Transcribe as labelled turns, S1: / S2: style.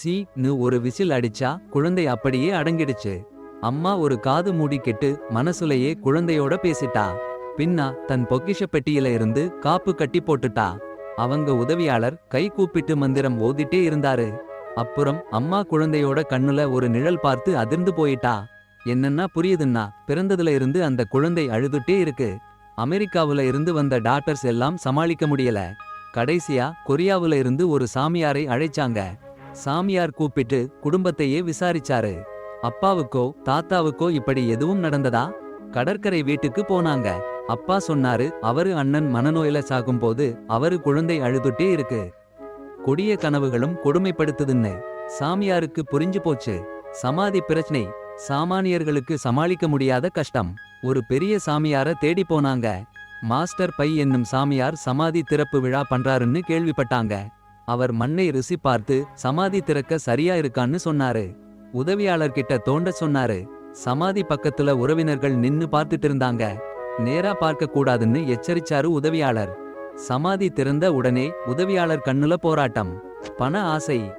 S1: ன்னு ஒரு விசில் அடிச்சா குழந்தை அப்படியே அடங்கிடுச்சு. அம்மா ஒரு காது மூடி கெட்டு மனசுலையே குழந்தையோட பேசிட்டா. பின்னா தன் பொக்கிஷ பெட்டியில இருந்து காப்பு கட்டி போட்டுட்டா. அவங்க உதவியாளர் கை கூப்பிட்டு மந்திரம் ஓதிட்டே இருந்தாரு. அப்புறம் அம்மா குழந்தையோட கண்ணுல ஒரு நிழல் பார்த்து அதிர்ந்து போயிட்டா. என்னன்னா புரியுதுன்னா, பிறந்ததுல இருந்து அந்த குழந்தை அழுதுட்டே இருக்கு. அமெரிக்காவுல இருந்து வந்த டாக்டர்ஸ் எல்லாம் சமாளிக்க முடியல. கடைசியா கொரியாவுல இருந்து ஒரு சாமியாரை அழைச்சாங்க. சாமியார் கூப்பிட்டு குடும்பத்தையே விசாரிச்சாரு. அப்பாவுக்கோ தாத்தாவுக்கோ இப்படி எதுவும் நடந்ததா? கடற்கரை வீட்டுக்கு போனாங்க. அப்பா சொன்னாரு அவரு அண்ணன் மனநோயில சாகும்போது அவரு குழந்தை அழுதுட்டே இருக்கு. கொடிய கனவுகளும் கொடுமைப்படுத்துதுன்னு. சாமியாருக்கு புரிஞ்சு போச்சு. சமாதி பிரச்சனை சாமானியர்களுக்கு சமாளிக்க முடியாத கஷ்டம். ஒரு பெரிய சாமியார தேடி போனாங்க. மாஸ்டர் பை என்னும் சாமியார் சமாதி திறப்பு விழா பண்றாருன்னு கேள்விப்பட்டாங்க. அவர் மண்ணை ருசி பார்த்து சமாதி திறக்க சரியா இருக்கான்னு சொன்னாரு. உதவியாளர்கிட்ட தோண்ட சொன்னாரு. சமாதி பக்கத்துல உறவினர்கள் நின்னு பார்த்துட்டு இருந்தாங்க. நேரா பார்க்க கூடாதுன்னு எச்சரிச்சாரு உதவியாளர். சமாதி திறந்த உடனே உதவியாளர் கண்ணுல போராட்டம். பண ஆசை.